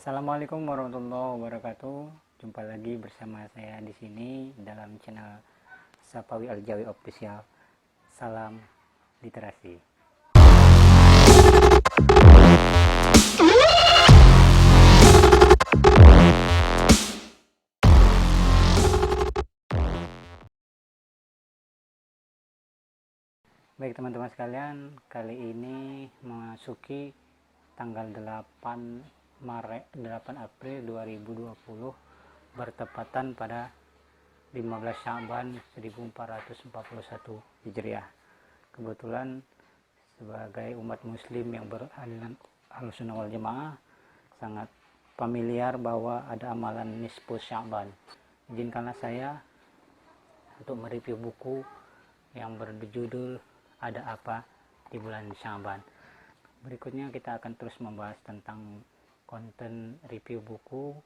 Assalamualaikum warahmatullahi wabarakatuh. Jumpa lagi bersama saya di sini dalam channel Sapawi Aljawi Official. Salam literasi. Baik teman-teman sekalian, kali ini memasuki tanggal 8 April 2020 bertepatan pada 15 Sya'ban 1441 Hijriah. Kebetulan sebagai umat muslim yang beraliran Ahlussunnah wal Jamaah sangat familiar bahwa ada amalan nisfu Sya'ban. Izinkanlah saya untuk mereview buku yang berjudul Ada Apa di Bulan Sya'ban. Berikutnya kita akan terus membahas tentang konten review buku.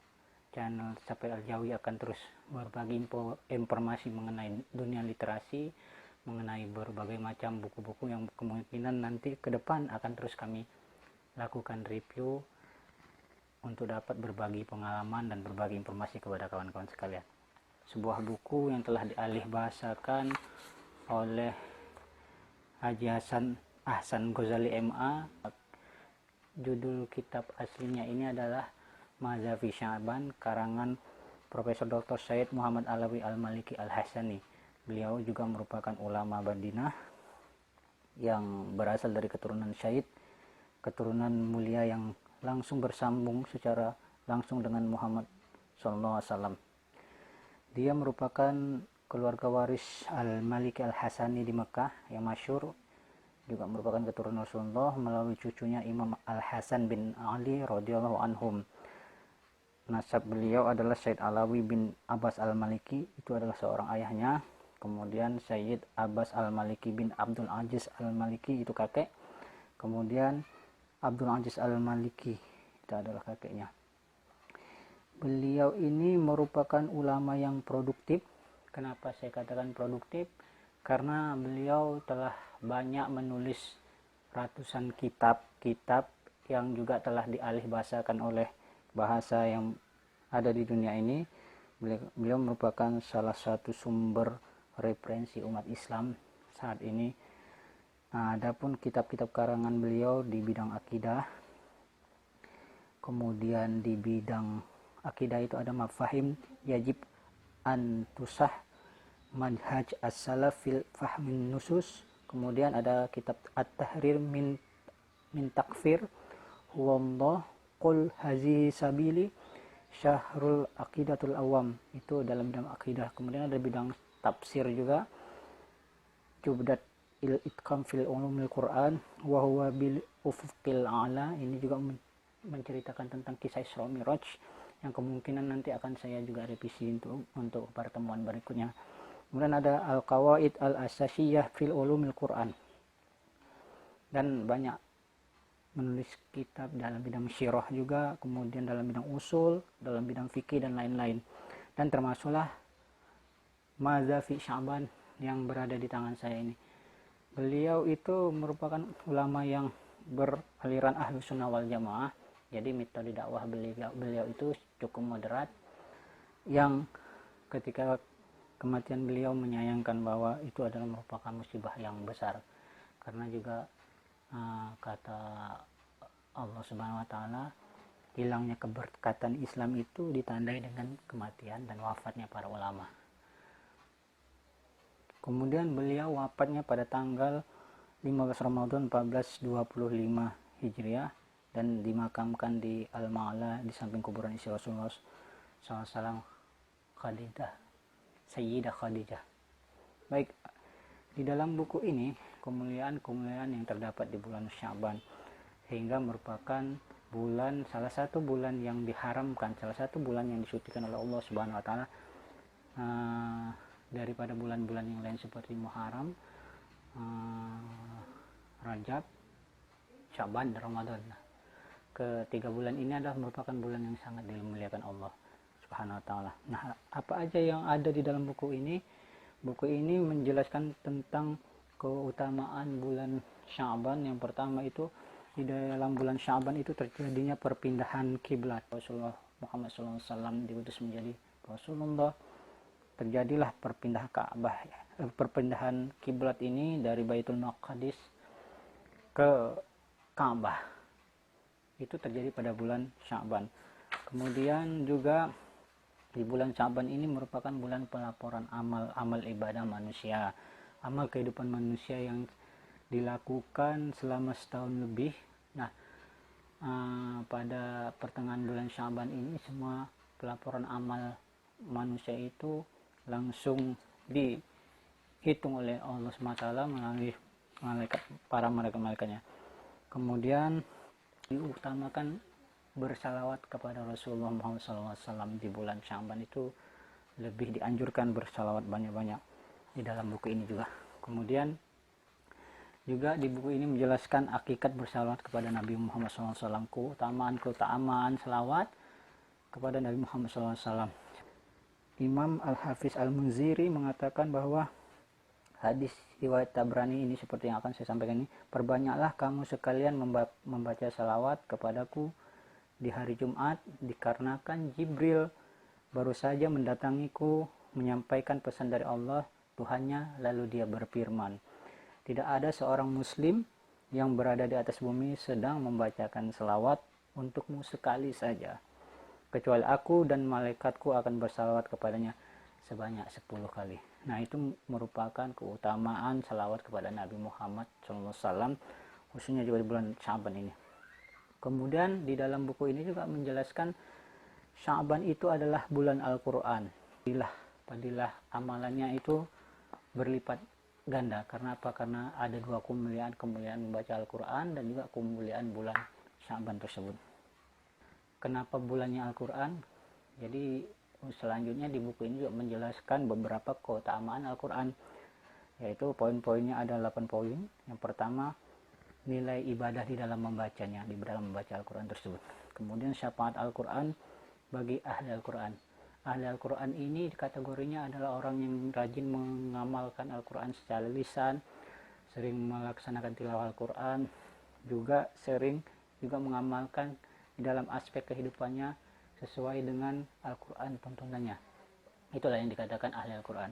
Channel Sapawi Aljawi akan terus berbagi informasi mengenai dunia literasi, mengenai berbagai macam buku-buku yang kemungkinan nanti ke depan akan terus kami lakukan review untuk dapat berbagi pengalaman dan berbagi informasi kepada kawan-kawan sekalian. Sebuah buku yang telah dialih bahasakan oleh Haji Ahsan Ghazali MA. Judul kitab aslinya ini adalah Madza fi Sya'ban, karangan Profesor Dr. Syed Muhammad Alawi Al-Maliki Al-Hasani. Beliau juga merupakan ulama Madinah yang berasal dari keturunan Syed, keturunan mulia yang langsung bersambung secara langsung dengan Muhammad SAW. Dia merupakan keluarga waris Al-Maliki Al-Hasani di Mekah yang masyhur, juga merupakan keturunan Rasulullah melalui cucunya Imam Al-Hasan bin Ali radhiyallahu anhum. Nasab beliau adalah Sayyid Alawi bin Abbas Al-Maliki, itu adalah seorang ayahnya. Kemudian Sayyid Abbas Al-Maliki bin Abdul Aziz Al-Maliki, itu kakek. Kemudian Abdul Aziz Al-Maliki, itu adalah kakeknya. Beliau ini merupakan ulama yang produktif. Kenapa saya katakan produktif? Karena beliau telah banyak menulis ratusan kitab yang juga telah dialih bahasakan oleh bahasa yang ada di dunia ini. Beliau merupakan salah satu sumber referensi umat Islam saat ini. Nah, adapun kitab-kitab karangan beliau di bidang akidah, kemudian di bidang akidah itu ada Mafahim Yajib an Tusah, Manhaj As-Salaf fil Fahmin Nusus. Kemudian ada kitab At-Tahrir min Takfir, Huwallah, Qul Hazihi Sabili, Syahrul Aqidatul Awam, itu dalam bidang akidah. Kemudian ada bidang tafsir juga, Jubdat il-Itqam fil Ulumil Quran wa huwa bil Ufuqil A'la. Ini juga menceritakan tentang kisah Isra Mi'raj yang kemungkinan nanti akan saya juga revisi untuk pertemuan berikutnya. Kemudian ada Al-Qawaid Al-Asasiyah fil Ulumil Quran, dan banyak menulis kitab dalam bidang syirah juga, kemudian dalam bidang usul, dalam bidang fikih dan lain-lain. Dan termasuklah Madza fi Sya'ban yang berada di tangan saya ini. Beliau itu merupakan ulama yang beraliran Ahlussunnah wal Jamaah. Jadi metode dakwah beliau itu cukup moderat, yang ketika kematian beliau menyayangkan bahwa itu adalah merupakan musibah yang besar, karena juga kata Allah Subhanahu wa Ta'ala, hilangnya keberkatan Islam itu ditandai dengan kematian dan wafatnya para ulama. Kemudian beliau wafatnya pada tanggal 15 Ramadan 1425 Hijriah dan dimakamkan di Al-Ma'la di samping kuburan istri Rasulullah SAW, Sayyidah Khadijah. Baik, di dalam buku ini kemuliaan-kemuliaan yang terdapat di bulan Sya'ban, sehingga merupakan salah satu bulan yang diharamkan, salah satu bulan yang disucikan oleh Allah Subhanahu wa Ta'ala daripada bulan-bulan yang lain seperti Muharram, Rajab, Sya'ban, dan Ramadan. Ketiga bulan ini adalah merupakan bulan yang sangat dimuliakan Allah Subhanahu wa Ta'ala. Nah, apa aja yang ada di dalam buku ini? Buku ini menjelaskan tentang keutamaan bulan Sya'ban. Yang pertama itu di dalam bulan Sya'ban itu terjadinya perpindahan kiblat. Rasulullah Muhammad SAW diutus menjadi Rasulullah, terjadilah perpindahan kiblat ini dari Baitul Maqdis ke Ka'bah. Itu terjadi pada bulan Sya'ban. Kemudian juga di bulan Sya'ban ini merupakan bulan pelaporan amal ibadah manusia, amal kehidupan manusia yang dilakukan selama setahun lebih. Nah, pada pertengahan bulan Sya'ban ini semua pelaporan amal manusia itu langsung dihitung oleh Allah SWT melalui para malaikat-malaikatnya. Kemudian diutamakan bersalawat kepada Rasulullah Muhammad SAW di bulan Sya'ban itu lebih dianjurkan bersalawat banyak-banyak di dalam buku ini juga. Kemudian juga di buku ini menjelaskan hakikat bersalawat kepada Nabi Muhammad SAW, keutamaan salawat kepada Nabi Muhammad SAW. Imam Al-Hafiz Al-Munziri mengatakan bahwa hadis riwayat Tabrani ini seperti yang akan saya sampaikan ini, perbanyaklah kamu sekalian membaca salawat kepadaku di hari Jumat, dikarenakan Jibril baru saja mendatangiku menyampaikan pesan dari Allah Tuhannya, lalu dia berfirman, tidak ada seorang muslim yang berada di atas bumi sedang membacakan selawat untukmu sekali saja, kecuali aku dan malaikatku akan bersalawat kepadanya sebanyak 10 kali. Nah, itu merupakan keutamaan salawat kepada Nabi Muhammad SAW, khususnya juga di bulan Sya'ban ini. Kemudian di dalam buku ini juga menjelaskan Sya'ban itu adalah bulan Al-Quran. Padilah amalannya itu berlipat ganda. Karena apa? Karena ada dua kemuliaan membaca Al-Quran dan juga kemuliaan bulan Sya'ban tersebut. Kenapa bulannya Al-Quran? Jadi selanjutnya di buku ini juga menjelaskan beberapa keutamaan Al-Quran, yaitu poin-poinnya ada 8 poin. Yang pertama, nilai ibadah di dalam membacanya, di dalam membaca Al-Quran tersebut. Kemudian syafaat Al-Quran bagi ahli Al-Quran. Ahli Al-Quran ini kategorinya adalah orang yang rajin mengamalkan Al-Quran secara lisan, sering melaksanakan tilawah Al-Quran, juga sering juga mengamalkan di dalam aspek kehidupannya sesuai dengan Al-Quran tuntunannya. Itulah yang dikatakan ahli Al-Quran.